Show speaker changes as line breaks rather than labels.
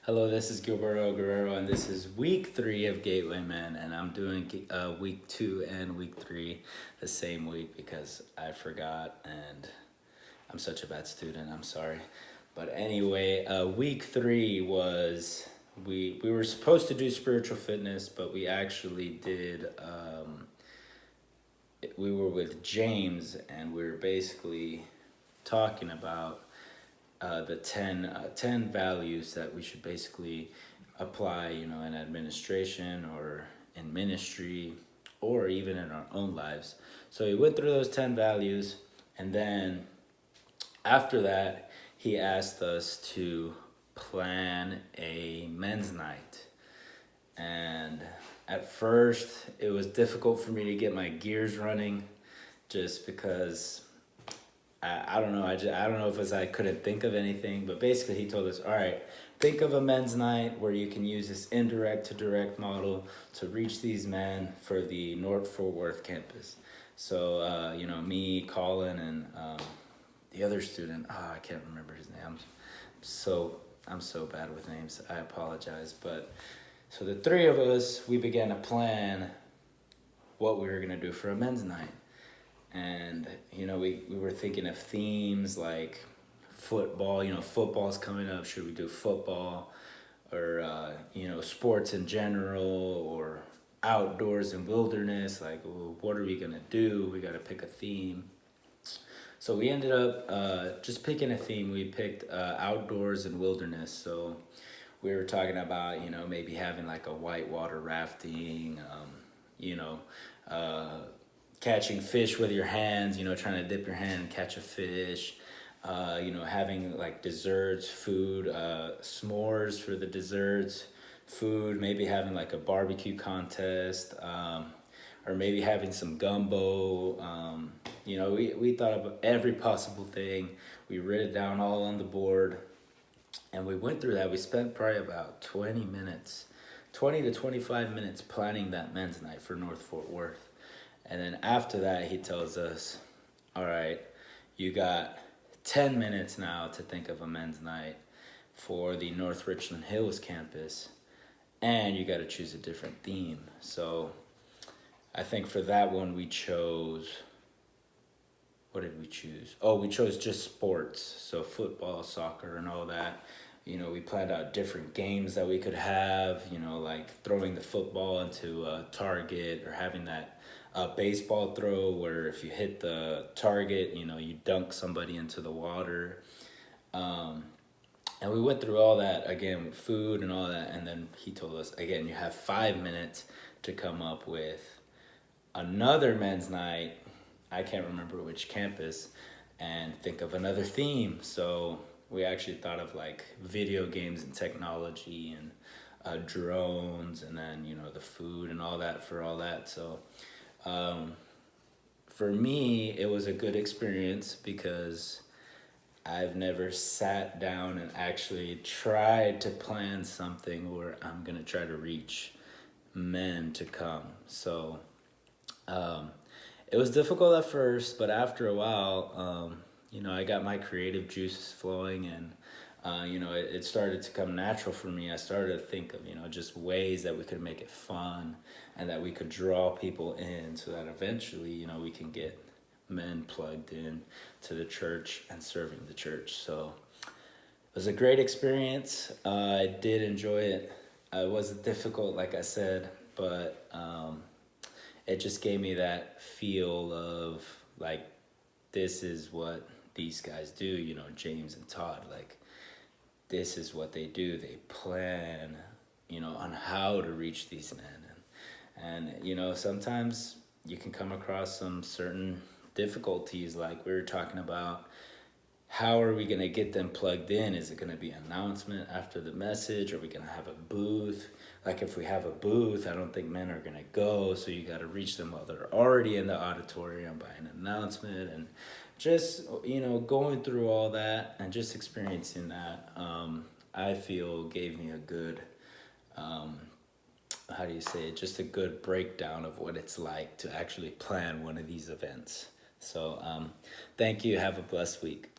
Hello, this is Gilberto Guerrero, and this is week 3 of Gateway Men, and I'm doing week 2 and week 3 the same week because I forgot, and I'm such a bad student. I'm sorry, but anyway, week 3 was we were supposed to do spiritual fitness, but we actually did. We were with James, and we were basically talking about the 10 values that we should basically apply, in administration or in ministry or even in our own lives. So he went through those 10 values, and then after that, he asked us to plan a men's night. And at first, it was difficult for me to get my gears running just because I don't know. I don't know if it was I couldn't think of anything, but basically he told us, all right, think of a men's night where you can use this indirect to direct model to reach these men for the North Fort Worth campus. So, me, Colin, and the other student, I can't remember his name. I'm so bad with names. I apologize. But so the three of us, we began to plan what we were going to do for a men's night. And we were thinking of themes like football. Football's coming up. Should we do football, or sports in general, or outdoors and wilderness? Like, well, what are we gonna do? We got to pick a theme. So we ended up just picking a theme. We picked outdoors and wilderness. So we were talking about maybe having like a whitewater rafting. You know. Catching fish with your hands, trying to dip your hand and catch a fish, having like desserts, food, s'mores for the desserts, food, maybe having like a barbecue contest, or maybe having some gumbo. We thought of every possible thing. We wrote it down all on the board, and we went through that. We spent probably about 20 to 25 minutes planning that men's night for North Fort Worth. And then after that, he tells us, all right, you got 10 minutes now to think of a men's night for the North Richland Hills campus, and you got to choose a different theme. So I think for that one, we chose, what did we choose? Oh, we chose just sports. So football, soccer, and all that. We planned out different games that we could have, like throwing the football into a target, or having that baseball throw where if you hit the target, you dunk somebody into the water. And we went through all that again with food and all that. And then he told us, again, you have 5 minutes to come up with another men's night. I can't remember which campus, and think of another theme. So we actually thought of like video games and technology and drones, and then the food and all that for all that. So for me, it was a good experience because I've never sat down and actually tried to plan something where I'm gonna try to reach men to come. So it was difficult at first, but after a while, I got my creative juices flowing, and it started to come natural for me. I started to think of just ways that we could make it fun, and that we could draw people in, so that eventually we can get men plugged in to the church and serving the church. So it was a great experience. I did enjoy it. It wasn't difficult, like I said, but it just gave me that feel of like, this is what these guys do, James and Todd. Like, this is what they do. They plan, on how to reach these men. And sometimes you can come across some certain difficulties, like we were talking about. How are we going to get them plugged in? Is it going to be an announcement after the message? Are we going to have a booth? Like, if we have a booth, I don't think men are going to go. So you got to reach them while they're already in the auditorium by an announcement. And just, going through all that and just experiencing that, I feel gave me a good, how do you say it? Just a good breakdown of what it's like to actually plan one of these events. So thank you. Have a blessed week.